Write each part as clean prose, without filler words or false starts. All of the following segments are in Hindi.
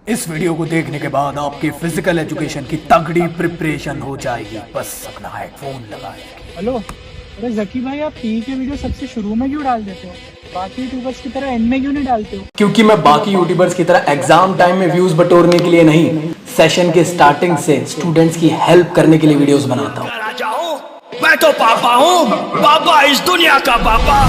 इस वीडियो को देखने के बाद आपकी फिजिकल एजुकेशन की तगड़ी प्रिपरेशन हो जाएगी। बस अपना हेडफोन लगाए। हेलो, अरे जकी भाई, आप पी के वीडियो सबसे शुरू में क्यों डाल देते हो? बाकी यूट्यूबर्स की तरह एंड में क्यों नहीं डालते हो? क्योंकि मैं बाकी यूट्यूबर्स की तरह एग्जाम टाइम में व्यूज बटोरने के लिए नहीं, सेशन के स्टार्टिंग से स्टूडेंट्स की हेल्प करने के लिए वीडियोस बनाता हूँ। मैं तो पापा हूँ, पापा इस दुनिया का पापा।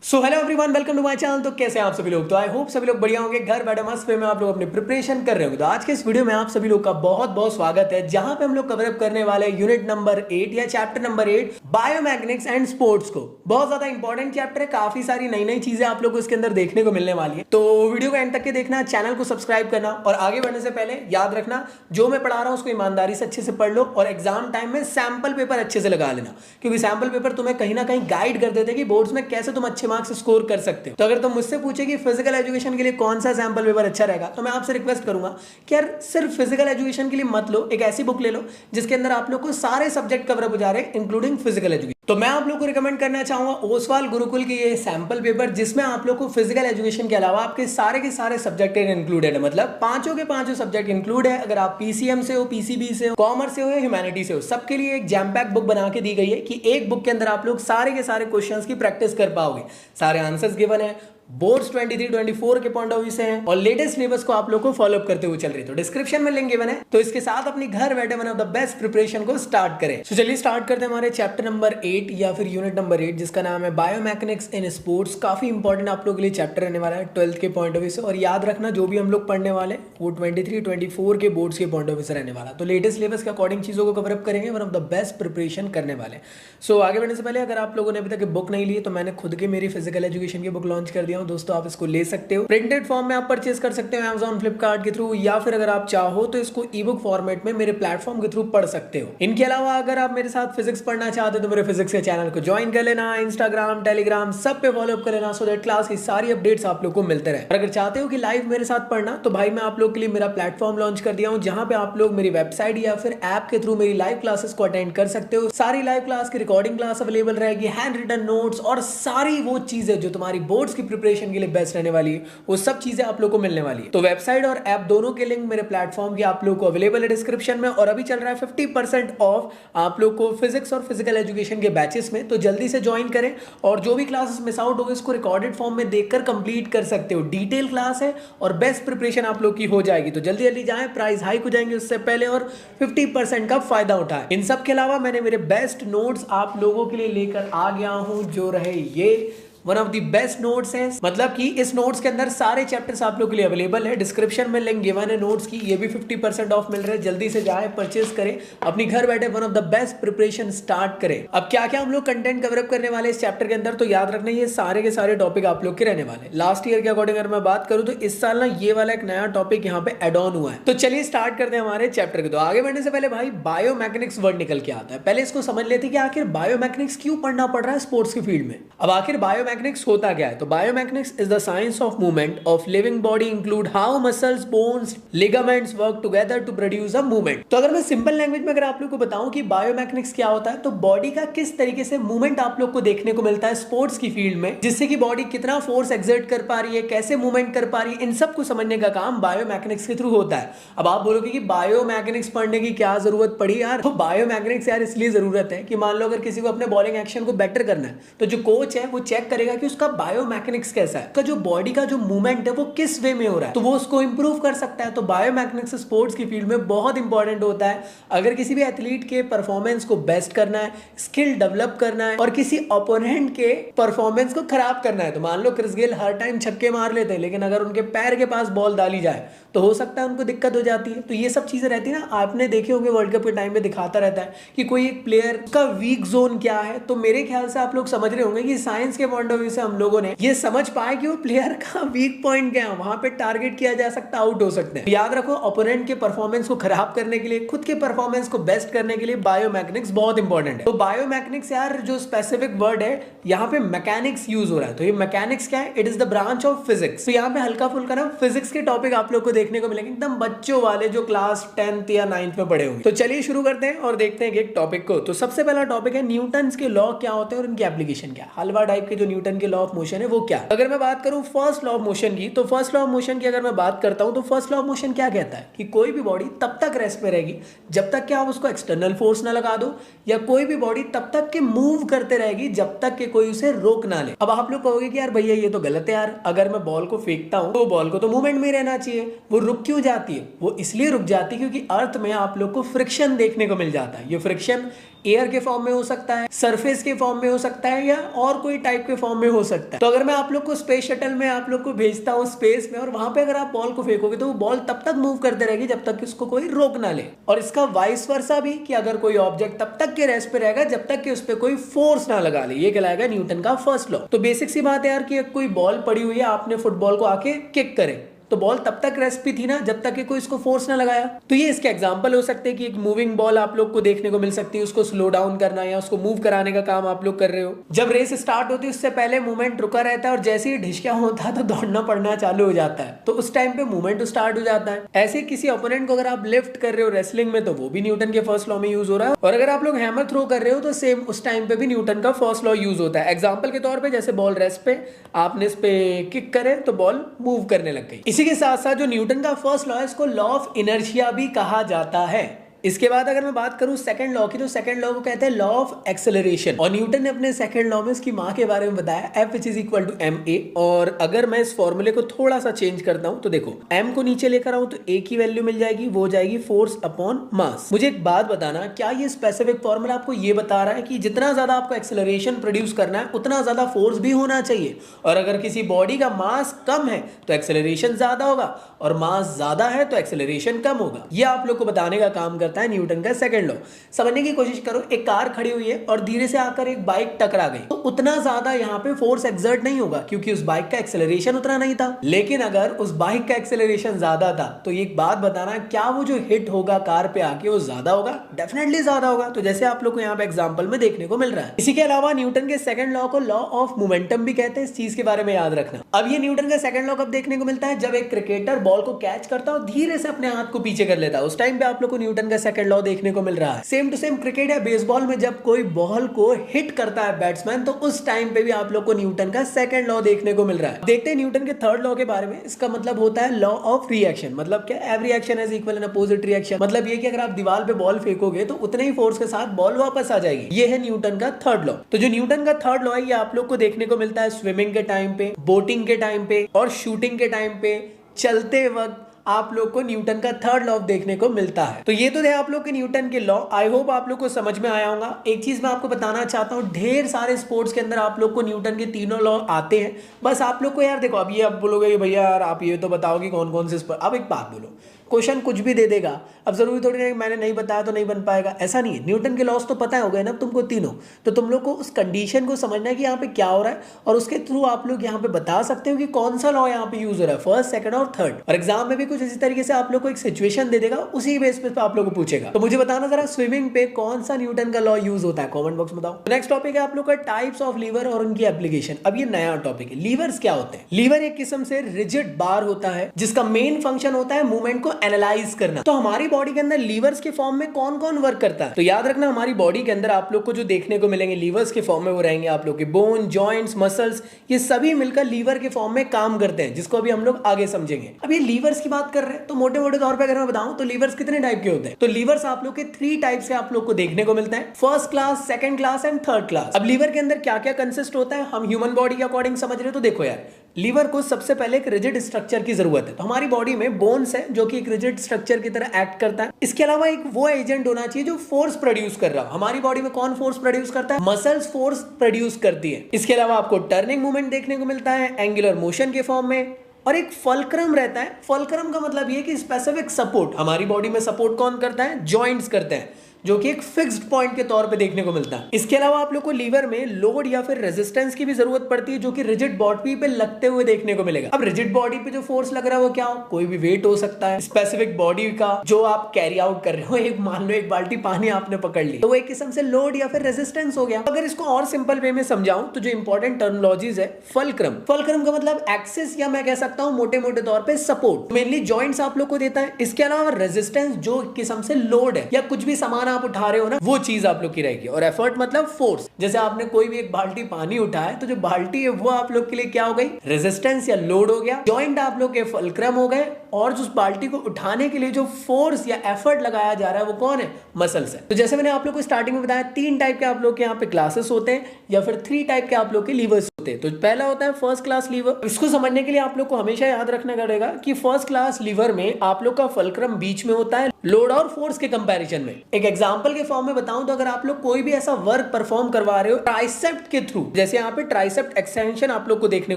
So hello everyone, welcome to my channel. तो कैसे हैं आप सभी लोग? तो आई होप सभी लोग बढ़िया होंगे, घर बैठे मस्त वे में आप लोग अपनी प्रिपरेशन कर रहे होंगे। तो आज के इस वीडियो में आप सभी लोग का बहुत बहुत स्वागत है, जहां पे हम लोग कवर अप करने वाले यूनिट नंबर 8 या चैप्टर नंबर 8 बायोमैग्नेटिक्स एंड स्पोर्ट्स को। बहुत ज्यादा इंपॉर्टेंट चैप्टर है, काफी सारी नई नई चीजें आप लोग को इसके अंदर देखने को मिलने वाली है। तो वीडियो को एंड तक के देखना, चैनल को सब्सक्राइब करना और आगे बढ़ने से पहले याद रखना, जो मैं पढ़ा रहा हूं उसको ईमानदारी से अच्छे से पढ़ लो और एग्जाम टाइम में सैंपल पेपर अच्छे से लगा लेना, क्योंकि सैंपल पेपर तुम्हें कहीं ना कहीं गाइड कर देते हैं कि बोर्ड्स में कैसे तुम अच्छे मार्क्स स्कोर कर सकते हो। तो अगर तुम मुझसे पूछे कि फिजिकल एजुकेशन के लिए कौन सा सैंपल पेपर अच्छा रहेगा, तो मैं आपसे रिक्वेस्ट करूंगा कि यार सिर्फ फिजिकल एजुकेशन के लिए मत लो, एक ऐसी बुक ले लो जिसके अंदर आप लोग को सारे सब्जेक्ट कवर अप हो जा रहे हैं, इंक्लूडिंग फिजिकल एजुकेशन। तो मैं आप लोग को रिकमेंड करना चाहूंगा ओसवाल गुरुकुल की ये सैंपल पेपर, जिसमें आप लोग को फिजिकल एजुकेशन के अलावा आपके सारे के सारे सब्जेक्ट इंक्लूडेड है। मतलब पांचों के पांचों सब्जेक्ट इंक्लूड है। अगर आप पीसीएम से हो, पीसीबी से हो, कॉमर्स से हो या ह्यूमैनिटी से हो, सबके लिए एक जैम पैक बुक बना के दी गई है कि एक बुक के अंदर आप लोग सारे के सारे क्वेश्चंस की प्रैक्टिस कर पाओगे। सारे आंसर्स गिवन है, बोर्ड्स 23-24 के पॉइंट ऑफ व्यू से हैं और लेटेस्ट सिलेबस को आप लोग को फॉलो अप करते हुए चल रही है। तो डिस्क्रिप्शन में लिंक गिवन है, तो इसके साथ अपनी घर बैठे one of the best preparation को स्टार्ट करें। तो चलिए स्टार्ट करते हैं हमारे चैप्टर नंबर 8 या फिर यूनिट नंबर 8, जिसका नाम है बायोमैकेनिक्स इन स्पोर्ट्स। काफी इंपॉर्टेंट आप लोगों के लिए चैप्टर रहने वाला है 12th के पॉइंट ऑफ व्यू से। और याद रखना, जो भी हम लोग पढ़ने वाले वो 23-24 के बोर्ड्स के पॉइंट ऑफ व्यू से रहने वाला। तो लेटेस्ट सिलेबस के अकॉर्डिंग चीजों को कवर अप करेंगे, one of the best preparation करने वाले। सो आगे बढ़ने से पहले अगर आप लोगों ने अभी तक बुक नहीं ली है, तो मैंने खुद के मेरी फिजिकल एजुकेशन की बुक लॉन्च कर दिया हूँ दोस्तों, आप इसको ले सकते हो। प्रिंटेड फॉर्म में आप परचेज कर सकते हो Amazon, फ्लिपकार्ट के थ्रू, या फिर अगर आप चाहो तो इसको ईबुक फॉर्मेट में मेरे प्लेटफॉर्म के थ्रू पढ़ सकते हो। इनके अलावा अगर आप मेरे साथ फिजिक्स पढ़ना चाहते हो तो मेरे फिजिक्स के चैनल को ज्वाइन कर लेना, इंस्टाग्राम, टेलीग्राम सब पे फॉलो अप कर लेना, सो दैट क्लास की सारी अपडेट्स आप लोग को मिलते रहे। और अगर चाहते हो कि लाइव मेरे साथ पढ़ना, तो भाई मैं आप लोग के लिए मेरा प्लेटफॉर्म लॉन्च कर दिया हूं, जहां पे आप लोग मेरी वेबसाइट या फिर ऐप के थ्रू मेरी लाइव क्लासेस को अटेंड कर सकते हो। सारी लाइव क्लास की रिकॉर्डिंग क्लास अवेलेबल रहेगी, हैंड रिटन नोट्स और सारी वो चीजें जो तुम्हारी बोर्ड्स की प्रिपरेशन के लिए बेस्ट रहने वाली है, वो सब चीजें आप लोग को मिलने वाली है। तो वेबसाइट और ऐप दोनों के लिंक मेरे प्लेटफॉर्म के आप लोग को अवेलेबल है डिस्क्रिप्शन में। और अभी चल रहा है 50% ऑफ आप लोग को फिजिक्स और फिजिकल एजुकेशन के बैचेस में, तो जल्दी से ज्वाइन करें। और जो भी क्लासेस मिस आउट हो गए, इसको रिकॉर्डेड फॉर्म में देखकर कंप्लीट कर सकते हो। डिटेल क्लास है और बेस्ट प्रिपरेशन आप लोग की हो जाएगी। तो जल्दी जल्दी जाएं, प्राइस हाइक हो जाएंगे उससे पहले, और 50% का फायदा उठाएं। इन सब के अलावा मैंने मेरे बेस्ट नोट्स आप लोगों के लिए लेकर आ गया हूं, जो रहे ये one of the best notes है। मतलब कि इस नोट्स के अंदर सारे चैप्टर्स आप लोग के लिए अवेलेबल है। डिस्क्रिप्शन में लिंक गिवन है नोट्स की, ये भी 50% ऑफ मिल रहा है। जल्दी से जाए, परचेज करें, अपनी घर बैठे one of the best preparation start करें। अब क्या क्या हम लोग कंटेंट कवर अप करने वाले इस चैप्टर के अंदर, तो याद रखना ये सारे के सारे टॉपिक आप लोग के रहने वाले। लास्ट ईयर के अकॉर्डिंग अगर मैं बात करूं, तो इस साल ना ये वाला एक नया टॉपिक यहाँ पे एड ऑन हुआ है। तो चलिए स्टार्ट करते हैं हमारे चैप्टर के। तो आगे बढ़ने से पहले भाई बायोमैकेनिक्स वर्ड निकल के आता है, पहले इसको समझ लेते कि आखिर बायोमैकेनिक्स क्यों पढ़ना पड़ रहा है स्पोर्ट्स की फील्ड में। अब आखिर बायोमैकेनिक्स होता क्या है? तो biomechanics is the science of movement of living body, include how muscles, bones, ligaments work together to produce a movement. तो अगर मैं सिंपल लैंग्वेज में अगर आप लोग को बताऊं कि बायोमैकेनिक्स क्या होता है, तो बॉडी का किस तरीके से मूवमेंट आप लोग को देखने को मिलता है स्पोर्ट्स की फील्ड में, जिससे कि बॉडी कितना फोर्स एक्सर्ट कर पा रही है, कैसे मूवमेंट कर पा रही है, इन सब को समझने का काम बायोमैकेनिक्स के थ्रू होता है। अब आप बोलोगे कि बायोमैकेनिक्स पढ़ने की क्या जरूरत पड़ी यार? तो बायोमैकेनिक्स यार इसलिए जरूरत है कि मान लो अगर किसी को अपने बॉलिंग एक्शन को बेटर करना है, तो जो कोच है वो चेक करेगा कि उसका बायोमैकेनिक्स कैसा है, का जो बॉडी का जो मूवमेंट है वो किस वे में हो रहा है, तो वो उसको इंप्रूव कर सकता है। तो बायोमैकेनिक्स स्पोर्ट्स की फील्ड में बहुत इंपॉर्टेंट होता है। अगर किसी भी एथलीट के परफॉर्मेंस को बेस्ट करना है, स्किल डेवलप करना है और किसी ओपोनेंट के परफॉर्मेंस को खराब करना है, तो मान लो क्रिस गेल हर टाइम छक्के मार लेते हैं, लेकिन अगर उनके पैर के पास बॉल डाली जाए तो हो सकता है उनको दिक्कत हो जाती है। तो ये सब चीजें रहती है ना, आपने देखे होंगे वर्ल्ड कप के टाइम में दिखाता रहता है कि कोई एक प्लेयर का वीक जोन क्या है। तो मेरे ख्याल से आप लोग समझ रहे होंगे कि साइंस के पॉइंट ऑफ व्यू से हम लोगों ने ये समझ पाए कि वो प्लेयर का वीक पॉइंट क्या है, वहां पे टारगेट किया जा सकता है, आउट हो सकते हैं। याद रखो, ओपोनेंट के परफॉर्मेंस को खराब करने के लिए, खुद के परफॉर्मेंस को बेस्ट करने के लिए बायोमैकेनिक्स बहुत इंपॉर्टेंट है। तो बायोमैकेनिक्स यार जो स्पेसिफिक वर्ड है, यहाँ पे मैकेनिक्स यूज हो रहा है। तो ये मैकेनिक्स क्या है? It is the branch of physics. तो यहाँ पे हल्का फुल्का ना फिजिक्स के टॉपिक आप लोग को देखने को मिलेंगे एकदम बच्चों वाले जो क्लास 10th या 9th में पढ़े होंगे। तो चलिए शुरू करते हैं और देखते हैं एक टॉपिक को। तो सबसे पहला टॉपिक है न्यूटन के लॉ क्या होते हैं और उनकी एप्लीकेशन क्या। हलवा टाइप के जो न्यूटन के लॉ ऑफ मोशन है वो क्या। अगर मैं बात करूं फर्स्ट लॉ ऑफ मोशन की, तो फर्स्ट लॉ ऑफ मोशन की अगर मैं बात करता हूं तो फर्स्ट लॉ ऑफ मोशन क्या कहता है कि कोई भी बॉडी तब तक रेस्ट में रहेगी जब तक कि आप उसको एक्सटर्नल फोर्स ना लगा दो, या कोई भी बॉडी तब तक कि मूव करते रहेगी जब तक कि कोई उसे रोक ना ले। अब आप लोग कहोगे कि यार भैया ये तो गलत है यार, अगर मैं बॉल को फेंकता हूं तो बॉल को तो मूवमेंट में रहना चाहिए, वो रुक क्यों जाती है? वो इसलिए रुक जाती है क्योंकि अर्थ में आप लोग को फ्रिक्शन देखने को मिल जाता है। ये फ्रिक्शन एयर के फॉर्म में हो सकता है, सरफेस के फॉर्म में हो सकता है, या और कोई टाइप के फॉर्म में हो सकता है। तो अगर मैं आप लोग को स्पेस शटल में आप लोग को भेजता हूं स्पेस में, और वहां पे अगर आप बॉल को फेंकोगे तो वो बॉल तब तक मूव करते रहेगी जब तक कि उसको कोई रोक ना ले। और इसका वाइस वर्सा भी कि अगर कोई ऑब्जेक्ट तब तक के रेस्ट पे रहेगा जब तक कि उस पर कोई फोर्स ना लगा ले। ये कहलाएगा न्यूटन का फर्स्ट लॉ। तो बेसिक सी बात है यार कि कोई बॉल पड़ी हुई है, आपने फुटबॉल को आके किक करे तो बॉल तब तक रेस्ट पे थी ना जब तक कि कोई इसको फोर्स ना लगाया। तो ये इसके एग्जांपल हो सकते हैं कि एक मूविंग बॉल आप लोग को देखने को मिल सकती है, उसको स्लो डाउन करना या उसको मूव कराने का काम आप लोग कर रहे हो। जब रेस स्टार्ट होती है उससे पहले मूवमेंट रुका रहता है और जैसे ही ढिशक्या होता है तो दौड़ना पड़ना चालू हो जाता है, तो उस टाइम पे मूवमेंट स्टार्ट हो जाता है। ऐसे किसी ओपोनेंट को अगर आप लिफ्ट कर रहे हो रेसलिंग में तो वो भी न्यूटन के फर्स्ट लॉ में यूज हो रहा है, और अगर आप लोग हैमर थ्रो कर रहे हो तो सेम उस टाइम पे भी न्यूटन का फर्स्ट लॉ यूज होता है। एग्जाम्पल के तौर पर जैसे बॉल रेस्ट पे आपने इस पे किक करे तो बॉल मूव करने लग गई। इसी के साथ साथ जो न्यूटन का फर्स्ट लॉ है इसको लॉ ऑफ इनर्शिया भी कहा जाता है। इसके बाद अगर मैं बात करूं सेकंड लॉ की, तो सेकंड लॉ को कहते हैं लॉ ऑफ एक्सेलरेशन, और न्यूटन ने अपने सेकंड लॉ में इसकी मां के बारे में बताया F = ma। और अगर मैं इस फॉर्मूले को थोड़ा सा चेंज करता हूं तो देखो m को नीचे लेकर आऊं तो a की वैल्यू मिल जाएगी, वो हो जाएगी फोर्स अपॉन मास। मुझे एक बात बताना, क्या ये स्पेसिफिक फॉर्मूला आपको ये बता रहा है कि जितना ज्यादा आपको एक्सेलरेशन प्रोड्यूस करना है उतना ज्यादा फोर्स भी होना चाहिए, और अगर किसी बॉडी का मास कम है तो एक्सेलरेशन ज्यादा होगा और मास ज्यादा है तो एक्सेलरेशन कम होगा? ये आप लोग को बताने का काम है न्यूटन का सेकंड लॉ। समझने की कोशिश करो, एक कार खड़ी हुई है और धीरे से आकर एक बाइक टकरा गई, तो उतना ज्यादा यहाँ पे फोर्स एक्सर्ट नहीं होगा क्योंकि उस बाइक का एक्सेलरेशन उतना नहीं था। लेकिन अगर उस बाइक का एक्सेलरेशन ज्यादा था तो एक बात बताना, क्या वो जो हिट होगा कार पे आके वो ज्यादा होगा? डेफिनेटली ज्यादा होगा। तो जैसे आप लोग को यहाँ पे एग्जाम्पल में देखने को मिल रहा है। इसी के अलावा न्यूटन के सेकंड लॉ को लॉ ऑफ मोमेंटम भी कहते हैं, इस चीज के बारे में याद रखना। अब ये न्यूटन का सेकंड लॉ कब देखने को मिलता है? जब एक क्रिकेटर बॉल को कैच करता है और धीरे से अपने हाथ को पीछे कर लेता है, उस टाइम पे आप लोग को न्यूटन का सेकंड लॉ देखने को मिल रहा है। सेम टू सेम क्रिकेट या बेसबॉल में जब कोई बॉल को हिट करता है बैट्समैन, तो उस टाइम पे भी आप लोग को न्यूटन का सेकंड लॉ देखने को मिल रहा है। देखते हैं न्यूटन के थर्ड लॉ के बारे में। इसका मतलब होता है लॉ ऑफ रिएक्शन। मतलब क्या? Every action is equal and opposite reaction. मतलब ये कि अगर आप दीवार पे बॉल फेंकोगे तो उतने ही फोर्स के साथ बॉल वापस आ जाएगी। ये है न्यूटन का थर्ड लॉ। तो जो न्यूटन का थर्ड लॉ है ये आप लोग को देखने को मिलता है स्विमिंग के टाइम पे, बोटिंग के टाइम पे और शूटिंग के टाइम पे, चलते वक्त आप लोग को न्यूटन का थर्ड लॉ देखने को मिलता है। तो ये तो थे आप लोग के न्यूटन के लॉ। आई होप आप लोग को समझ में आया होगा। एक चीज मैं आपको बताना चाहता हूँ, ढेर सारे स्पोर्ट्स के अंदर आप लोग को न्यूटन के तीनों लॉ आते हैं। बस आप लोग को यार देखो, अब ये आप बोलोगे भैया यार आप ये तो बताओ कि कौन कौन से स्पोर्ट। अब एक बात बोलो, क्वेश्चन कुछ भी दे देगा, अब जरूरी थोड़ी नहीं मैंने नहीं बताया तो नहीं बन पाएगा, ऐसा नहीं है। न्यूटन के लॉस तो पता हो गए ना तुमको तीनों, तो तुम लोग को उस कंडीशन को समझना है कि यहाँ पे क्या हो रहा है, और उसके थ्रू आप लोग यहाँ पे बता सकते हो कि कौन सा लॉ यहाँ पे यूज हो रहा है, फर्स्ट, सेकंड और थर्ड। और एग्जाम में भी कुछ इसी तरीके से आप लोग को एक सिचुएशन दे देगा, उसी बेस पे आप लोग को पूछेगा। तो मुझे बताना जरा स्विमिंग पे कौन सा न्यूटन का लॉ यूज होता है, कॉमेंट बॉक्स में बताओ। नेक्स्ट टॉपिक है आप लोग का टाइप्स ऑफ लीवर और उनकी एप्लीकेशन। अब ये नया टॉपिक है। लीवर्स क्या होते हैं? लीवर एक किस्म से रिजिड बार होता है जिसका मेन फंक्शन होता है मूवमेंट को एनालाइज करना। तो हमारी बॉडी के अंदर लीवर्स के फॉर्म में कौन कौन वर्क करता है? तो याद रखना, हमारी बॉडी के अंदर आप लोग को जो देखने को मिलेंगे लीवर्स के फॉर्म में, वो रहेंगे आप लोग के बोन, जॉइंट्स, मसल्स, ये सभी मिलकर लीवर के फॉर्म में काम करते हैं, जिसको अभी हम लोग आगे समझेंगे। अब ये लीवर्स की बात कर रहे हैं तो मोटे मोटे तौर पर अगर मैं बताऊं तो लीवर्स कितने टाइप के होते हैं? तो लीवर्स आप लोग के 3 टाइप से आप लोग को देखने को मिलता है, first class, second class and third class. अब लीवर के अंदर क्या क्या कंसिस्ट होता है हम ह्यूमन बॉडी के अकॉर्डिंग समझ रहे हो तो देखो यार, लीवर को सबसे पहले एक रिजिड स्ट्रक्चर की जरूरत है। तो हमारी बॉडी में बोन्स है जो कि एक रिजिड स्ट्रक्चर की तरह एक्ट करता है। इसके अलावा एक वो एजेंट होना चाहिए जो फोर्स प्रोड्यूस कर रहा हो। हमारी बॉडी में कौन फोर्स प्रोड्यूस करता है? मसल्स फोर्स प्रोड्यूस करती है। इसके अलावा आपको टर्निंग मूवमेंट देखने को मिलता है एंगुलर मोशन के फॉर्म में, और एक फलक्रम रहता है। फलक्रम का मतलब ये कि स्पेसिफिक सपोर्ट, हमारी बॉडी में सपोर्ट कौन करता है? जॉइंट्स करते हैं। जो कि एक फिक्स्ड पॉइंट के तौर पे देखने को मिलता है। इसके अलावा आप लोग को लीवर में लोड या फिर रेजिस्टेंस की भी जरूरत पड़ती है, जो कि रिजिड बॉडी पे लगते हुए देखने को मिलेगा। अब रिजिड बॉडी पे जो फोर्स लग रहा है वो क्या हो, कोई भी वेट हो सकता है, स्पेसिफिक बॉडी का जो आप कैरी आउट कर रहे हो। एक मान लो एक बाल्टी पानी आपने पकड़ ली, तो वो एक किस्म से लोड या फिर रेजिस्टेंस हो गया। अगर इसको और सिंपल वे में समझाऊं तो जो इंपॉर्टेंट टर्मिनोलॉजीज है, फलक्रम का मतलब एक्सिस, या मैं कह सकता हूं मोटे मोटे तौर पे सपोर्ट, मेनली जॉइंट्स आप लोग को देता है। इसके अलावा रेजिस्टेंस जो किस्म से लोड है, या कुछ भी सामान आप उठा रहे हो ना, वो चीज आप लोग की रहेगी। और एफर्ट मतलब फोर्स, जैसे आपने कोई भी एक बाल्टी पानी उठाया तो जो बाल्टी है वो आप लोग के लिए क्या हो गई, रेजिस्टेंस या लोड हो गया। जॉइंट आप लोग के फलक्रम हो गए, और जो उस बाल्टी को उठाने के लिए जो फोर्स या एफर्ट लगाया जा रहा है वो कौन है, मसल्स है। तो जैसे मैंने आप लोग को स्टार्टिंग में बताया, 3 टाइप के आप लोग के यहाँ पे क्लासेस होते हैं, या फिर 3 टाइप के आप लोग के लीवर्स होते हैं। तो पहला होता है फर्स्ट क्लास लीवर। इसको समझने के लिए आप लोग को हमेशा याद रखना पड़ेगा कि फर्स्ट क्लास लीवर में आप लोग का फलक्रम बीच में होता है, लोड और फोर्स के कंपैरिजन में। एक एग्जांपल के फॉर्म में बताऊं तो अगर आप लोग कोई भी ऐसा वर्क परफॉर्म करवा रहे हो ट्राइसेप्ट के थ्रू, जैसे यहाँ पे ट्राइसेप्ट एक्सटेंशन आप लोग को देखने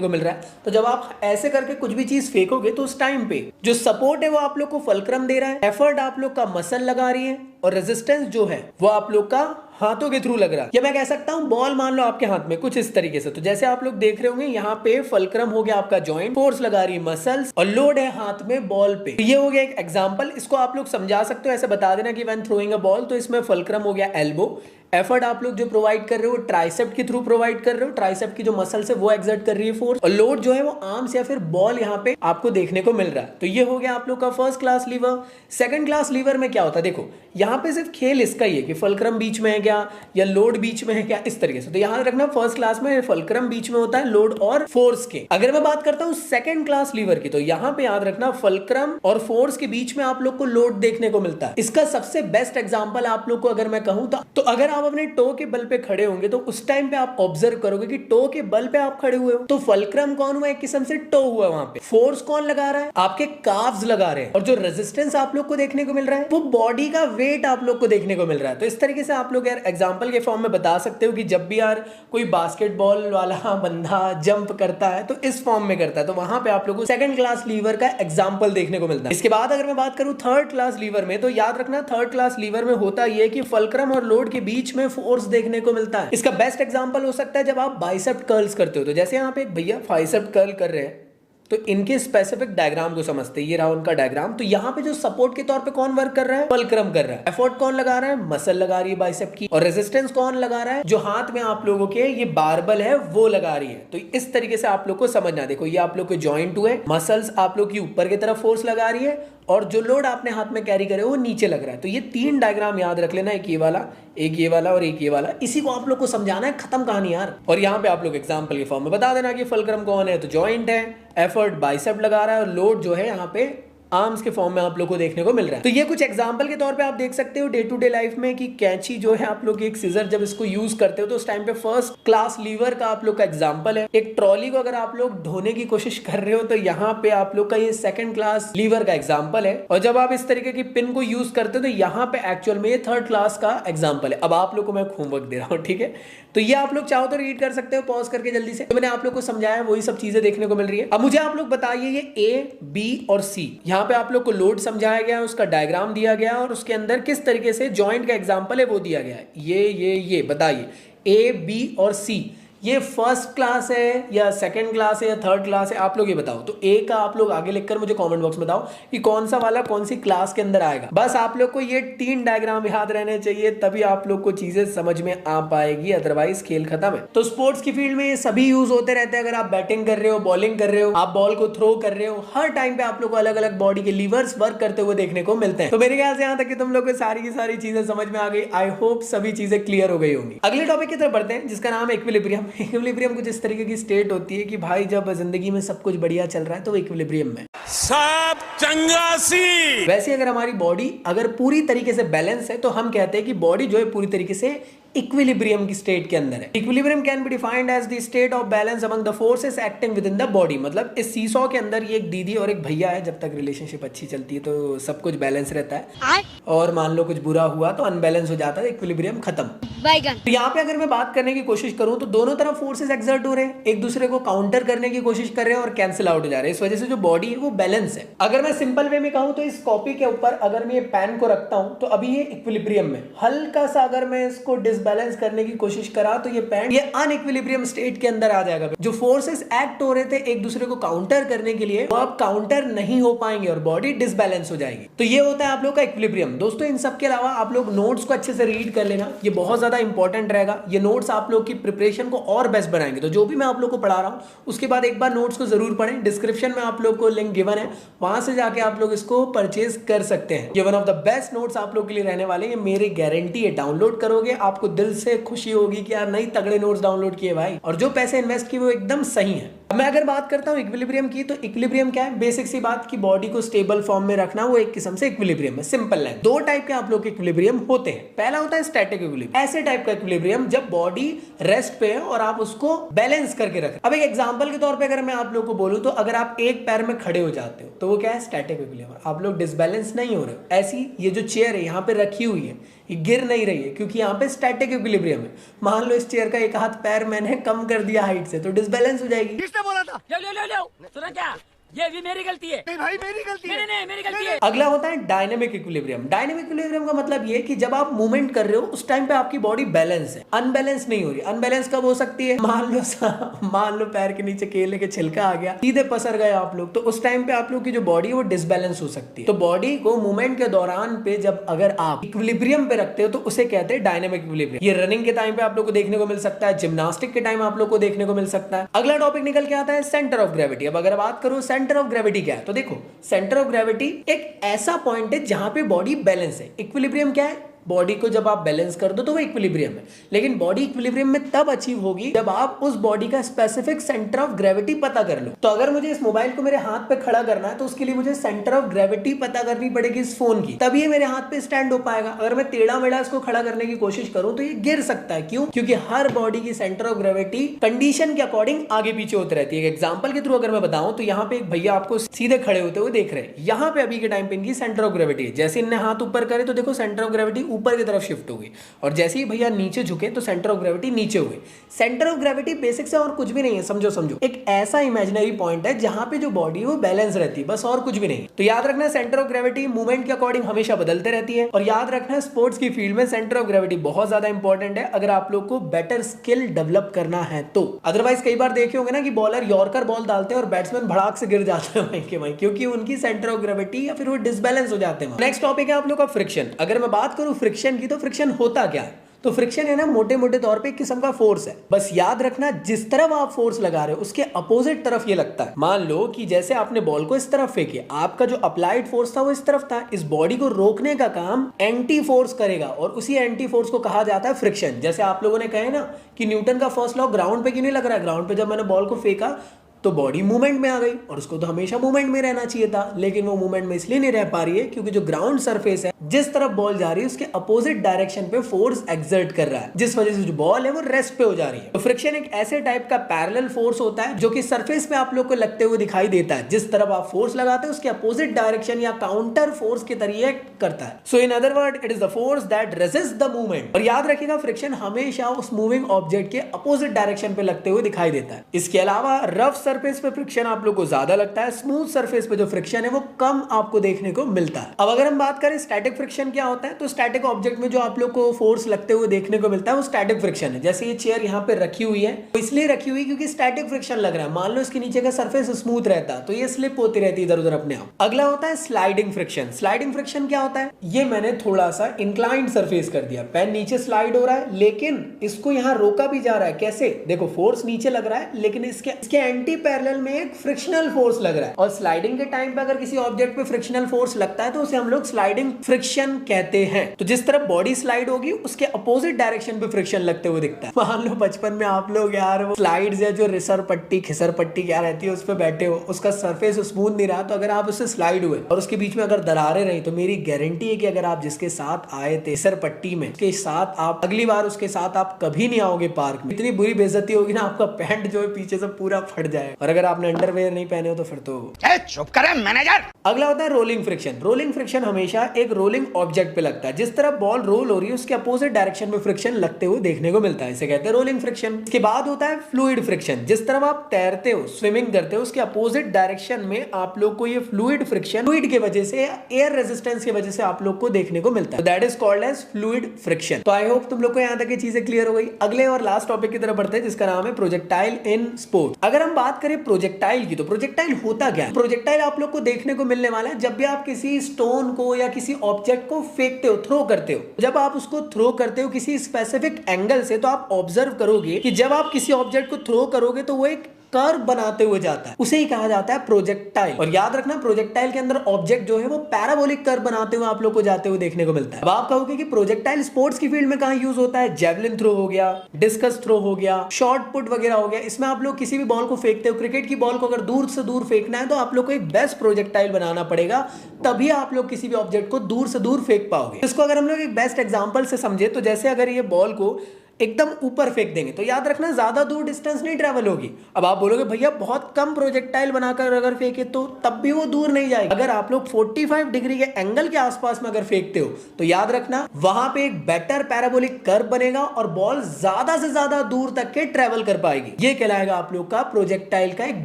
को मिल रहा है, तो जब आप ऐसे करके कुछ भी चीज फेंकोगे तो उस टाइम पे जो सपोर्ट है वो आप लोग को फलक्रम दे रहा है, एफर्ट आप लोग का मसल लगा रही है, और रेजिस्टेंस जो है वो आप लोग का हाथों के थ्रू लग रहा है। या मैं कह सकता हूं बॉल मान लो आपके हाथ में, कुछ इस तरीके से। तो जैसे आप लोग देख रहे होंगे यहाँ पे फलक्रम हो गया आपका जॉइंट, फोर्स लगा रही है मसल्स, और लोड है हाथ में बॉल पे। तो ये हो गया एक एग्जांपल। इसको आप लोग समझा सकते हो ऐसे बता देना कि व्हेन थ्रोइंग अ बॉल, तो इसमें फलक्रम हो गया एल्बो। एफर्ट आप लोग जो प्रोवाइड कर रहे हो ट्राइसेप्ट के थ्रू प्रोवाइड कर रहे हो, ट्राइसेप्ट की जो मसल्स है वो एक्सर्ट कर रही है फोर्स, और लोड जो है वो आर्म्स या फिर बॉल यहाँ पे आपको देखने को मिल रहा है। तो ये हो गया आप लोग का first class lever. Second class lever में क्या होता है, देखो यहाँ पे सिर्फ खेल इसका ही है कि फलक्रम बीच में है क्या, या लोड बीच में है क्या, इस तरीके से। तो यहाँ रखना फर्स्ट क्लास में फलक्रम बीच में होता है लोड और फोर्स के। अगर मैं बात करता हूँ सेकंड क्लास लीवर की, तो यहाँ पे याद रखना फलक्रम और फोर्स के बीच में आप लोग को लोड देखने को मिलता है। इसका सबसे बेस्ट एग्जांपल आप लोग को अगर मैं कहूँ तो अगर आप अपने टो के बल पे खड़े होंगे तो उस टाइम पे आप ऑब्जर्व करोगे कि टो के बल पे आप खड़े हुए हो, तो फलक्रम कौन हुआ, एक किस्म से टो हुआ। वहां पे फोर्स कौन लगा रहा है, आपके काफ्स लगा रहे हैं, और जो रेजिस्टेंस आप लोग को देखने को मिल रहा है वो बॉडी का वेट आप लोग को देखने को मिल रहा है। तो इस तरीके से आप लोग यार एग्जांपल के फॉर्म में बता सकते हो कि जब भी यार कोई बास्केटबॉल वाला बंदा जंप करता है तो इस फॉर्म में करता है, तो वहां पे आप लोगों को सेकंड क्लास लीवर का एग्जांपल देखने को मिलता है। इसके बाद अगर मैं बात करूं थर्ड क्लास लीवर में, तो याद रखना थर्ड क्लास लीवर में होता यह कि फलक्रम और लोड के बीच में फोर्स देखने को मिलता है। इसका बेस्ट एग्जांपल हो सकता है जब आप बाइसेप्ट कर्ल्स करते हो। तो जैसे यहाँ पे एक भैया बाइसेप्ट कर्ल कर रहे हैं, तो इनके स्पेसिफिक डायग्राम को समझते हैं। ये रहा उनका डायग्राम। तो यहाँ पे जो सपोर्ट के तौर पे कौन वर्क कर रहा है, फलक्रम कर रहा है। एफर्ट कौन लगा रहा है, मसल लगा रही है बाइसेप की, और रेजिस्टेंस कौन लगा रहा है, जो हाथ में आप लोगों के ये बारबल है वो लगा रही है। तो इस तरीके से आप लोग को समझना। देखो ये आप लोग के जॉइंट हुए, मसल्स आप लोग की ऊपर की तरफ फोर्स लगा रही है, और जो लोड आपने हाथ में कैरी करे वो नीचे लग रहा है। तो ये 3 डायग्राम याद रख लेना, एक ये वाला, एक ये वाला और एक ये वाला। इसी को आप लोग को समझाना है, खत्म कहानी यार। और यहाँ पे आप लोग एग्जांपल के फॉर्म में बता देना कि फलक्रम कौन है, तो जॉइंट है, एफर्ट बाइसेप लगा रहा है, और लोड जो है यहाँ पे आर्म्स के फॉर्म में आप लोग को देखने को मिल रहा है। तो ये कुछ एग्जांपल के तौर पे आप देख सकते हो डे टू डे लाइफ में कि कैंची जो है आप लोग एक सीजर जब इसको यूज करते हो तो उस टाइम पे फर्स्ट क्लास लीवर का आप लोग का एग्जांपल है। एक ट्रॉली को अगर आप लोग ढोने की कोशिश कर रहे हो तो यहाँ पे आप लोग का ये सेकंड क्लास लीवर का एग्जांपल है, और जब आप इस तरीके की पिन को यूज करते हो तो यहाँ पे एक्चुअल में ये थर्ड क्लास का एग्जांपल है। अब आप लोग को मैं होमवर्क दे रहा हूँ, ठीक है। तो ये आप लोग चाहो तो रीड कर सकते हो पॉज करके जल्दी से। तो मैंने आप लोग को समझाया वही सब चीजें देखने को मिल रही है। अब मुझे आप लोग बताइए ये ए, बी और सी, यहाँ पे आप लोग को लोड समझाया गया है, उसका डायग्राम दिया गया और उसके अंदर किस तरीके से जॉइंट का एग्जांपल है वो दिया गया है। ये बताइए ए, बी और सी ये फर्स्ट क्लास है या सेकंड क्लास है या थर्ड क्लास है, आप लोग ये बताओ। तो ए का आप लोग आगे लिखकर मुझे कमेंट बॉक्स में बताओ कि कौन सा वाला कौन सी क्लास के अंदर आएगा। बस आप लोग को ये 3 डायग्राम याद रहने चाहिए, तभी आप लोग को चीजें समझ में आ पाएगी, अदरवाइज खेल खत्म है। तो स्पोर्ट्स की फील्ड में ये सभी यूज होते रहते हैं। अगर आप बैटिंग कर रहे हो, बॉलिंग कर रहे हो, आप बॉल को थ्रो कर रहे हो, हर टाइम पे आप लोग को अलग अलग बॉडी के लीवर्स वर्क करते हुए देखने को मिलते हैं। तो मेरे ख्याल से यहाँ तक कि तुम लोग को सारी की सारी चीजें समझ में आ गई। आई होप सभी चीजें क्लियर हो गई होंगी। अगले टॉपिक की तरफ बढ़ते हैं जिसका नाम है इक्विलिब्रियम। इक्विलिब्रियम कुछ इस तरीके की स्टेट होती है कि भाई जब जिंदगी में सब कुछ बढ़िया चल रहा है तो वो इक्विलिब्रियम में सब चंगासी। वैसे अगर हमारी बॉडी अगर पूरी तरीके से बैलेंस है तो हम कहते हैं कि बॉडी जो है पूरी तरीके से इक्विलिब्रियम की स्टेट के अंदर है। Equilibrium can be defined as the state of balance among the forces acting within the body. मतलब इस सीसॉ के अंदर ये एक दीदी और एक भैया है, जब तक रिलेशनशिप अच्छी चलती है तो सब कुछ बैलेंस रहता है, और मान लो कुछ बुरा हुआ तो अनबैलेंस हो जाता है, इक्विलिब्रियम खत्म। तो यहाँ पे अगर मैं बात करने की कोशिश करूं तो दोनों तरफ फोर्सेस एक्सर्ट हो रहे हैं, एक दूसरे को काउंटर करने की कोशिश कर रहे हैं और कैंसिल आउट हो जा रहे हैं। इस वजह से जो बॉडी है वो बैलेंस है। अगर मैं सिंपल वे में कहूं तो इस कॉपी के ऊपर अगर मैं ये पेन को रखता हूं तो अभी ये इक्विलिब्रियम में, हल्का सा अगर मैं इसको डिसबैलेंस करने की कोशिश करा तो ये पेन ये अनइक्विलिब्रियम स्टेट के अंदर आ जाएगा। जो फोर्सेस एक्ट हो रहे थे एक दूसरे को काउंटर करने के लिए वो अब काउंटर नहीं हो पाएंगे और बॉडी डिसबैलेंस हो जाएगी। तो ये होता है आप लोग का इक्विलिब्रियम। दोस्तों इन सब के अलावा आप लोग नोट्स को अच्छे से रीड कर लेना, ये बहुत ज्यादा इंपॉर्टेंट रहेगा। ये नोट्स आप लोग की प्रिपरेशन को और बेस्ट बनाएंगे। तो जो भी मैं आप लोग को पढ़ा रहा हूं उसके बाद एक बार नोट्स को जरूर पढ़ें। डिस्क्रिप्शन में आप लोग को लिंक गिवन है, वहां से जाके आप लोग इसको परचेज कर सकते हैं। ये one of the best notes आप लोग के लिए रहने वाले हैं, मेरी गारंटी है। डाउनलोड करोगे आपको दिल से खुशी होगी कि यार नई तगड़े नोट्स डाउनलोड किए भाई, और जो पैसे इन्वेस्ट किए वो एकदम सही है। मैं अगर बात करता हूं इक्विलिब्रियम की, तो इक्विलिब्रियम क्या है? बेसिक सी बात की बॉडी को स्टेबल फॉर्म में रखना, वो एक किस्म से इक्विलिब्रियम है। Simple line. दो टाइप के आप लोग के इक्विलिब्रियम होते हैं। पहला होता है स्टैटिक इक्विलिब्रियम, ऐसे टाइप का इक्विलिब्रियम जब बॉडी रेस्ट पे है और आप उसको बैलेंस करके रखें। अब एक एग्जांपल के तौर पे अगर मैं आप लोग को बोलूं तो अगर आप एक पैर में खड़े हो जाते हो तो वो क्या है? Static equilibrium. आप लोग डिसबैलेंस नहीं हो रहे हो। ऐसी ये जो चेयर है यहाँ पे रखी हुई है, ये गिर नहीं रही है क्योंकि यहाँ पे स्टैटिक इक्विलिब्रियम है। मान लो इस चेयर का एक हाथ पैर मैंने कम कर दिया हाइट से, तो डिसबैलेंस हो जाएगी। किसने बोला था? लो सुना क्या? ये भी मेरी गलती है। नहीं भाई मेरी गलती है। नहीं मेरी गलती है। अगला होता है डायनेमिक इक्विलिब्रियम। डायनेमिक इक्विलिब्रियम का मतलब ये कि जब आप मूवमेंट कर रहे हो उस टाइम पे आपकी बॉडी बैलेंस है, अनबैलेंस नहीं हो रही। अनबैलेंस कब हो सकती है? मान लो पैर के नीचे केले के छिलका आ गया, सीधे पसर गए आप लोग, तो उस टाइम पे आप लोग की जो बॉडी है वो डिसबैलेंस हो सकती है। तो बॉडी को मूवमेंट के दौरान पे जब अगर आप इक्विलिब्रियम पे रखते हो तो उसे कहते हैं डायनेमिक इक्विलिब्रियम। ये रनिंग के टाइम पे आप लोग को देखने को मिल सकता है, जिम्नास्टिक के टाइम आप लोग को देखने को मिल सकता है। अगला टॉपिक निकल के आता है सेंटर ऑफ ग्रेविटी। अब अगर बात करो सेंटर ऑफ ग्रेविटी क्या है, तो देखो सेंटर ऑफ ग्रेविटी एक ऐसा पॉइंट है जहां पे बॉडी बैलेंस है। इक्विलिब्रियम क्या है? बॉडी को जब आप बैलेंस कर दो तो वो इक्विलिब्रियम है, लेकिन बॉडी इक्विलिब्रियम में तब अचीव होगी जब आप उस बॉडी का स्पेसिफिक सेंटर ऑफ ग्रेविटी पता कर लो। तो अगर मुझे इस मोबाइल को मेरे हाथ पे खड़ा करना है तो उसके लिए मुझे सेंटर ऑफ ग्रेविटी पता करनी पड़ेगी इस फोन की, तभी ये मेरे हाथ पे स्टैंड हो पाएगा। अगर मैं टेढ़ा मेढ़ा इसको खड़ा करने की कोशिश करूं तो ये गिर सकता है। क्यों? क्योंकि हर बॉडी की सेंटर ऑफ ग्रेविटी कंडीशन के अकॉर्डिंग आगे पीछे होती रहती है। एक एग्जांपल के थ्रू अगर मैं बताऊं तो यहाँ पे एक भैया आपको सीधे खड़े होते हुए देख रहे हैं, यहाँ पे अभी के टाइम पे इनकी सेंटर ऑफ ग्रेविटी है। जैसे इनने हाथ ऊपर करे तो देखो सेंटर ऑफ ग्रेविटी ऊपर की तरफ शिफ्ट होगी, और जैसे ही भैया नीचे झुके तो सेंटर ऑफ ग्रेविटी नीचे हुए। सेंटर ऑफ ग्रेविटी बेसिक से और कुछ भी नहीं है, समझो एक ऐसा इमेजिनरी पॉइंट है जहां पे जो बॉडी है वो बैलेंस रहती है, बस और कुछ भी नहीं। तो याद रखना सेंटर ऑफ ग्रेविटी मूवमेंट के अकॉर्डिंग हमेशा बदलते रहती है। और याद रखना स्पोर्ट्स की फील्ड में सेंटर ऑफ ग्रेविटी बहुत ज्यादा इंपॉर्टेंट है अगर आप लोग को बेटर स्किल डेवलप करना है तो। अदरवाइज कई बार देखे होंगे ना कि बॉलर यॉर्कर बॉल डालते हैं और बैट्समैन भड़ाक से गिर जाते हैं वहीं क्योंकि उनकी सेंटर ऑफ ग्रेविटी या फिर वो डिसबैलेंस हो जाते हैं। नेक्स्ट टॉपिक है आप लोग का फ्रिक्शन। अगर मैं बात करूं फ्रिक्शन की, तो फ्रिक्शन होता क्या है? तो फ्रिक्शन है ना मोटे मोटे तौर पे एक किस्म का फोर्स है। बस याद रखना जिस तरफ आप फोर्स लगा रहे हो उसके अपोजिट तरफ ये लगता है। मान लो कि जैसे आपने बॉल को इस तरफ फेंकी, आपका जो अप्लाइड फोर्स था वो इस तरफ था, इस बॉडी को रोकने का काम एंटी फोर्स करेगा और उसी एंटी फोर्स को कहा जाता है फ्रिक्शन। जैसे आप लोगों ने कहे ना कि न्यूटन का फर्स्ट लॉ ग्राउंड पे क्यों नहीं लग रहा है? ग्राउंड पे जब मैंने बॉल को फेंका तो बॉडी मूवमेंट में आ गई, और उसको तो हमेशा मूवमेंट में रहना चाहिए था, लेकिन वो मूवमेंट में इसलिए नहीं रह पा रही है क्योंकि जो ग्राउंड सरफेस है जिस तरफ बॉल जा रही है उसके अपोजिट डायरेक्शन पे फोर्स एक्सर्ट कर रहा है, जिस वजह से जो बॉल है वो रेस्ट पे हो जा रही है। तो फ्रिक्शन एक ऐसे टाइप का पैरेलल फोर्स होता है जो कि सरफेस पे आप लोग को लगते हुए दिखाई देता है। जिस तरफ आप फोर्स लगाते हैं उसके अपोजिट डायरेक्शन या काउंटर फोर्स के तरीके करता है। So in other word it is the force that resist the movement. और याद रखिएगा फ्रिक्शन हमेशा उस मूविंग ऑब्जेक्ट के अपोजिट डायरेक्शन पे लगते हुए दिखाई देता है। इसके अलावा रफ सरफेस पे फ्रिक्शन आप लोग को ज्यादा लगता है, स्मूथ सरफेस पे जो फ्रिक्शन है वो कम आपको देखने को मिलता है। अब अगर हम बात करें स्टैटिक फ्रिक्शन क्या होता है, तो स्टैटिक ऑब्जेक्ट में जो आप लोग को फोर्स लगते हुए देखने को मिलता है वो स्टैटिक फ्रिक्शन है। जैसे ये चेयर यहाँ पे रखी हुई है, तो इसलिए रखी हुई क्योंकि स्टैटिक फ्रिक्शन लग रहा है। मान लो इसके नीचे का सरफेस स्मूथ रहता तो ये स्लिप होती रहती इधर उधर अपने आप। अगला होता है स्लाइडिंग फ्रिक्शन। स्लाइडिंग फ्रिक्शन क्या होता है? ये मैंने थोड़ा सा इंक्लाइंड सरफेस कर दिया, पेन नीचे स्लाइड हो रहा है लेकिन इसको यहाँ रोका भी जा रहा है। कैसे? देखो फोर्स नीचे लग रहा है लेकिन इसके एंटी पैरेलल में एक फ्रिक्शनल फोर्स लग रहा है, और स्लाइडिंग के टाइम पे अगर किसी ऑब्जेक्ट पे फ्रिक्शनल फोर्स लगता है तो उसे हम लोग स्लाइडिंग फ्रिक्शन कहते हैं। तो जिस तरफ बॉडी स्लाइड होगी उसके अपोजिट डायरेक्शन पे फ्रिक्शन लगते हुए दिखता है। मान लो बचपन में आप लोग यार वो स्लाइड्स या जो रिसर पट्टी खिसर पट्टी क्या रहती है उस पर बैठे हो, उसका सरफेस स्मूथ नहीं रहा, तो अगर आप उससे स्लाइड हुए और उसके बीच में अगर दरारें रही तो मेरी गारंटी है कि अगर आप जिसके साथ आए थे खिसर पट्टी में के साथ आप अगली बार उसके साथ आप कभी नहीं आओगे पार्क में। इतनी बुरी बेइज्जती होगी ना, आपका पैंट जो है पीछे से पूरा फट जाए, और अगर आपने अंडरवेयर नहीं पहने हो तो फिर तो चुप करे मैनेजर। अगला होता है रोलिंग फ्रिक्शन। रोलिंग फ्रिक्शन हमेशा एक रोलिंग ऑब्जेक्ट पे लगता है। जिस तरह बॉल रोल हो रही है उसके अपोजिट डायरेक्शन में फ्रिक्शन लगते हुए देखने को मिलता है, इसे कहते हैं रोलिंग फ्रिक्शन। इसके बाद होता है फ्लूइड फ्रिक्शन। जिस तरह आप तैरते हो, स्विमिंग करते हो, उसके अपोजिट डायरेक्शन में आप लोग को ये फ्लूइड फ्रिक्शन फ्लूइड की वजह से, एयर रेजिस्टेंस की वजह से आप लोग को देखने को मिलता है। That is called as fluid friction. तो आई होप तुम लोग को यहां तक ये चीजें क्लियर हो गई। अगले और लास्ट टॉपिक की तरफ बढ़ते हैं जिसका नाम है प्रोजेक्टाइल इन स्पोर्ट। अगर हम बात करें प्रोजेक्टाइल की, तो प्रोजेक्टाइल होता क्या है? प्रोजेक्टाइल आप लोग को देखने को मिलने वाला है जब भी आप किसी स्टोन को या किसी ऑब्जेक्ट को फेंकते हो, थ्रो करते हो। जब आप उसको थ्रो करते हो किसी स्पेसिफिक एंगल से, तो आप ऑब्जर्व करोगे कि जब आप किसी ऑब्जेक्ट को थ्रो करोगे तो वो एक कर्व बनाते हुए जाता है, उसे ही कहा जाता है प्रोजेक्टाइल। और याद रखना प्रोजेक्टाइल के अंदर ऑब्जेक्ट जो है वो पैराबोलिक कर्व बनाते हुए आप लोग को जाते हुए देखने को मिलता है। अब आप कहोगे कि प्रोजेक्टाइल स्पोर्ट्स की फील्ड में कहां यूज होता है? जेवलिन थ्रो हो गया, डिस्कस थ्रो हो गया, शॉर्ट पुट वगैरह हो गया। इसमें आप लोग किसी भी बॉल को फेंकते हो, क्रिकेट की बॉल को अगर दूर से दूर फेंकना है तो आप लोग को एक बेस्ट प्रोजेक्टाइल बनाना पड़ेगा, तभी आप लोग किसी भी ऑब्जेक्ट को दूर से दूर फेंक पाओगे। इसको अगर हम लोग एक बेस्ट एग्जांपल से समझे तो जैसे अगर ये बॉल को एकदम ऊपर फेंक देंगे तो याद रखना ज्यादा दूर डिस्टेंस नहीं ट्रेवल होगी। अब आप बोलोगे भैया बहुत कम प्रोजेक्टाइल बनाकर अगर फेंके तो तब भी वो दूर नहीं जाएगी। अगर आप लोग 45 डिग्री के एंगल के आसपास में अगर फेंकते हो तो याद रखना वहां पे एक बेटर पैराबोलिक कर्व बनेगा और बॉल ज्यादा से ज्यादा दूर तक के ट्रेवल कर पाएगी। ये कहलाएगा आप लोग का प्रोजेक्टाइल का एक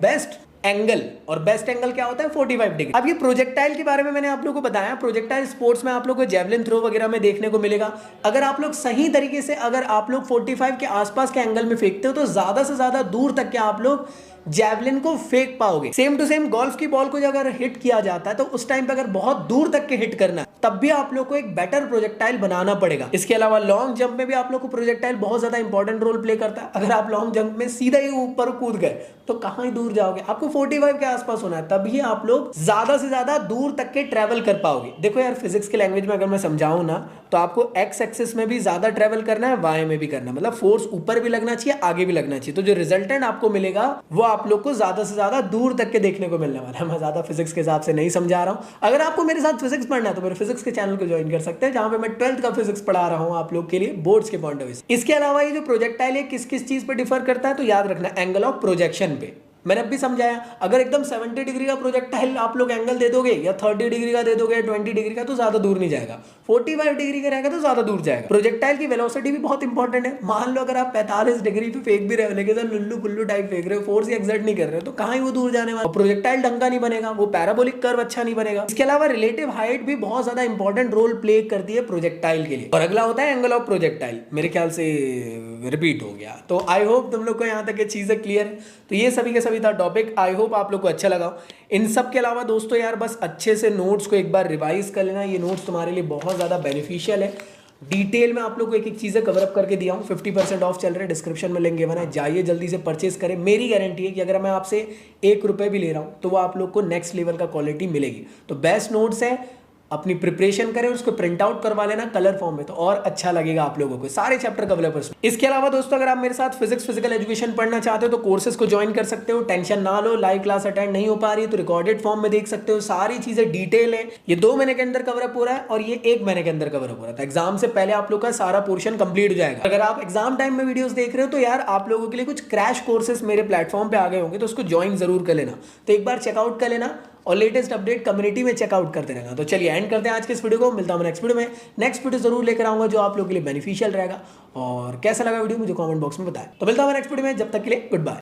बेस्ट एंगल। और बेस्ट एंगल क्या होता है? 45 डिग्री। अब ये प्रोजेक्टाइल के बारे में मैंने आप लोगों को बताया। प्रोजेक्टाइल स्पोर्ट्स में आप लोगों को जेवलिन थ्रो वगैरह में देखने को मिलेगा। अगर आप लोग सही तरीके से अगर आप लोग 45 के आसपास के एंगल में फेंकते हो तो ज्यादा से ज्यादा दूर तक के आप लोग जेवलिन को फेंक पाओगे। सेम टू सेम गोल्फ की बॉल को जो अगर हिट किया जाता है तो उस टाइम पे अगर बहुत दूर तक के हिट करना है तब भी आप लोग को एक बेटर प्रोजेक्टाइल बनाना पड़ेगा। इसके अलावा लॉन्ग जंप में भी आप लोग को प्रोजेक्टाइल बहुत ज्यादा इंपॉर्टेंट रोल प्ले करता है। अगर आप लॉन्ग जंप में सीधा ही ऊपर कूद गए तो कहां ही दूर जाओगे, आपको 45 के आसपास होना है, तभी आप लोग ज्यादा से ज्यादा दूर तक के ट्रेवल कर पाओगे। देखो यार फिजिक्स की लैंग्वेज में अगर मैं समझाऊं ना तो आपको एक्स एक्सिस में भी ज्यादा ट्रेवल करना है, वाई में भी करना है, मतलब फोर्स ऊपर भी लगना चाहिए, आगे भी लगना चाहिए। तो जो रिजल्टेंट आपको मिलेगा वो आप लोग को ज्यादा से ज्यादा दूर तक के देखने को मिलने वाला है। मैं ज्यादा फिजिक्स के हिसाब से नहीं समझा रहा हूं। अगर आपको मेरे साथ फिजिक्स पढ़ना है तो मेरे फिजिक्स के चैनल को ज्वाइन कर सकते हैं, जहां पे मैं 12th का फिजिक्स पढ़ा रहा हूं आप लोग के लिए बोर्ड्स के पॉइंट ऑफ व्यू से। इसके अलावा ये जो प्रोजेक्टाइल है किस किस चीज पे डिफर करता है तो याद रखना एंगल ऑफ प्रोजेक्शन पे। मैंने अब भी समझाया, अगर एकदम 70 डिग्री का प्रोजेक्टाइल आप लोग एंगल दे दोगे या 30 डिग्री का दे दोगे, 20 डिग्री का तो ज्यादा दूर नहीं जाएगा। 45 डिग्री का रहेगा तो ज्यादा दूर जाएगा। प्रोजेक्टाइल की वेलोसिटी भी बहुत इंपॉर्टेंट है। मान लो अगर आप 45 डिग्री पे फेंक भी रहे हो लेकिन लुल्लू पुल्लू टाइप फेंक रहे हो, फोर्स एक्सर्ट नहीं कर रहे हो, तो कहां ही वो दूर जाने वाला। प्रोजेक्टाइल ढंगा नहीं बनेगा, वो पैराबोलिक कर्व अच्छा नहीं बनेगा। इसके अलावा रिलेटिव हाइट भी बहुत ज्यादा इंपॉर्टेंट रोल प्ले करती है प्रोजेक्टाइल के लिए। और अगला होता है एंगल ऑफ प्रोजेक्टाइल। मेरे ख्याल से रिपीट हो गया, तो आई होप तुम लोग को यहाँ तक ये चीजें क्लियर है। तो ये सभी के सभी था टॉपिक, आई होप आप लोग को अच्छा लगा। इन सब के अलावा दोस्तों यार बस अच्छे से नोट्स को एक बार रिवाइज कर लेना। ये नोट्स तुम्हारे लिए बहुत ज़्यादा बेनिफिशियल है। डिटेल में आप लोग को एक एक चीज़ें कवर अप करके दिया हूँ। 50% ऑफ चल रहा है, डिस्क्रिप्शन में लिंक गिवन है, जाइए जल्दी से परचेज करें। मेरी गारंटी है कि अगर मैं आपसे 1 रुपये भी ले रहा हूँ तो वो आप लोग को नेक्स्ट लेवल का क्वालिटी मिलेगी। तो बेस्ट नोट्स है, अपनी प्रिपरेशन करें, उसको प्रिंट आउट करवा लेना कलर फॉर्म में, तो और अच्छा लगेगा आप लोगों को। सारे चैप्टर कवर है। इसके अलावा दोस्तों अगर आप मेरे साथ फिजिक्स फिजिकल एजुकेशन पढ़ना चाहते हो तो कोर्सेज को ज्वाइन कर सकते हो। टेंशन ना लो, लाइव क्लास अटेंड नहीं हो पा रही तो रिकॉर्डेड फॉर्म में देख सकते हो। सारी चीजें डिटेल है, ये 2 महीने के अंदर कवर अप हो रहा है और ये 1 महीने के अंदर कवर अप हो रहा था। एग्जाम से पहले आप लोग का सारा पोर्शन कंप्लीट हो जाएगा। अगर आप एग्जाम टाइम में वीडियोस देख रहे हो तो यार आप लोगों के लिए कुछ क्रैश कोर्सेज मेरे प्लेटफॉर्म पे आ गए होंगे, तो उसको ज्वाइन जरूर कर लेना। तो एक बार चेकआउट कर लेना और लेटेस्ट अपडेट कम्युनिटी में चेकआउट करते रहना। तो चलिए एंड करते हैं आज के इस वीडियो को। मिलता हूं नेक्स्ट वीडियो में। नेक्स्ट वीडियो जरूर लेकर आऊंगा जो आप लोगों के लिए बेनिफिशियल रहेगा। और कैसा लगा वीडियो मुझे कमेंट बॉक्स में बताएं। तो मिलता हूं नेक्स्ट वीडियो में, जब तक के लिए गुड बाय।